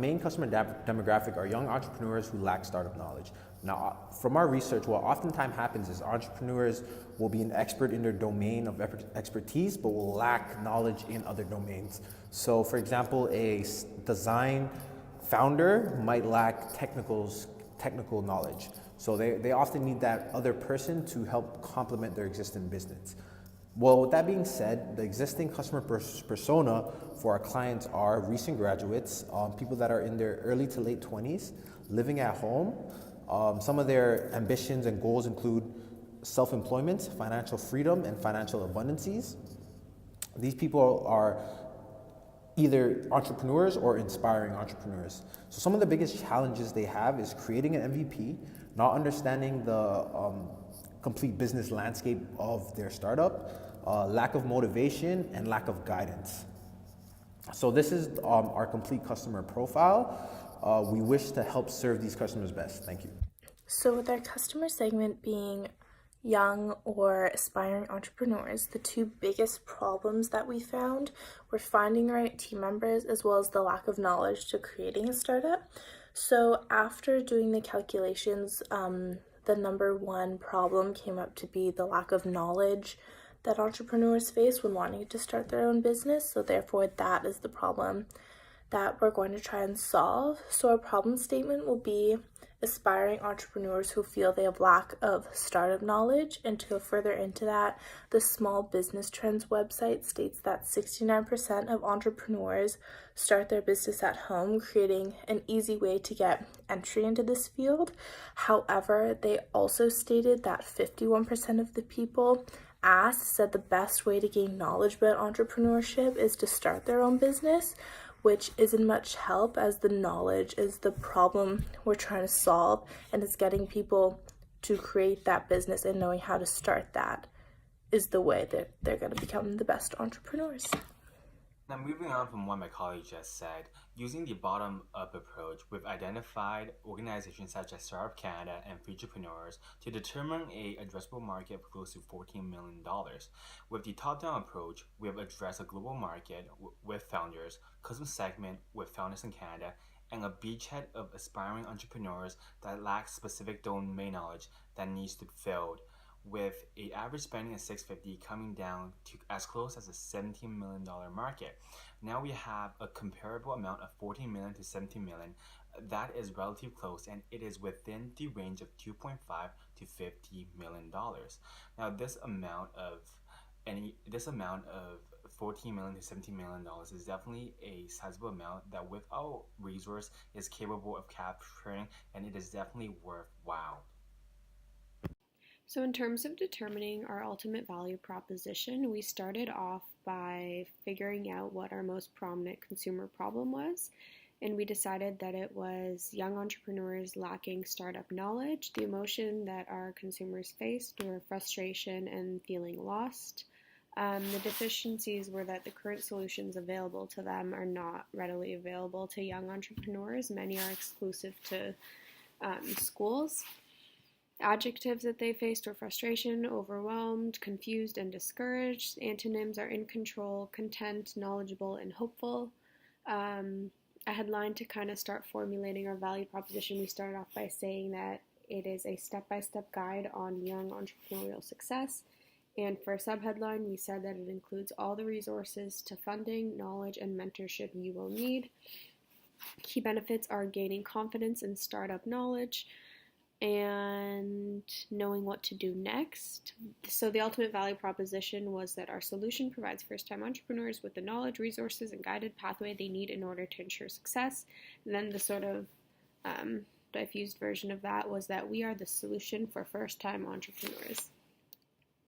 main customer demographic are young entrepreneurs who lack startup knowledge. Now, from our research, what oftentimes happens is entrepreneurs will be an expert in their domain of expertise, but will lack knowledge in other domains. So, for example, a design founder might lack technical knowledge. So they often need that other person to help complement their existing business. Well, with that being said, the existing customer persona for our clients are recent graduates, people that are in their early to late 20s, living at home. Some of their ambitions and goals include self-employment, financial freedom, and financial abundances. These people are either entrepreneurs or inspiring entrepreneurs. So some of the biggest challenges they have is creating an MVP, not understanding the complete business landscape of their startup, lack of motivation, and lack of guidance. So this is our complete customer profile. We wish to help serve these customers best. Thank you. So with our customer segment being young or aspiring entrepreneurs, the two biggest problems that we found were finding the right team members as well as the lack of knowledge to creating a startup. So after doing the calculations, the number one problem came up to be the lack of knowledge that entrepreneurs face when wanting to start their own business. So therefore, that is the problem that we're going to try and solve. So our problem statement will be aspiring entrepreneurs who feel they have lack of startup knowledge. And to go further into that, the Small Business Trends website states that 69% of entrepreneurs start their business at home, creating an easy way to get entry into this field. However, they also stated that 51% of the people asked said the best way to gain knowledge about entrepreneurship is to start their own business, which isn't much help as the knowledge is the problem we're trying to solve, and it's getting people to create that business and knowing how to start that is the way that they're going to become the best entrepreneurs. Now, moving on from what my colleague just said, using the bottom-up approach, we've identified organizations such as Startup Canada and Futurepreneurs to determine a addressable market of close to $14 million. With the top-down approach, we have addressed a global market with founders, custom segment with founders in Canada, and a beachhead of aspiring entrepreneurs that lack specific domain knowledge that needs to be filled, with an average spending of $650 coming down to as close as a $17 million market. Now we have a comparable amount of $14 million to $17 million. That is relatively close, and it is within the range of $2.5 to $50 million. Now this amount of $14 million to $17 million is definitely a sizable amount that with our resource is capable of capturing, and it is definitely worthwhile. So in terms of determining our ultimate value proposition, we started off by figuring out what our most prominent consumer problem was, and we decided that it was young entrepreneurs lacking startup knowledge. The emotion that our consumers faced were frustration and feeling lost. The deficiencies were that the current solutions available to them are not readily available to young entrepreneurs. Many are exclusive to schools. Adjectives that they faced were frustration, overwhelmed, confused, and discouraged. Antonyms are in control, content, knowledgeable, and hopeful. A headline to kind of start formulating our value proposition, we started off by saying that it is a step-by-step guide on young entrepreneurial success. And for a subheadline, we said that it includes all the resources to funding, knowledge, and mentorship you will need. Key benefits are gaining confidence in startup knowledge and knowing what to do next. So the ultimate value proposition was that our solution provides first-time entrepreneurs with the knowledge, resources, and guided pathway they need in order to ensure success. And then the sort of diffused version of that was that we are the solution for first-time entrepreneurs.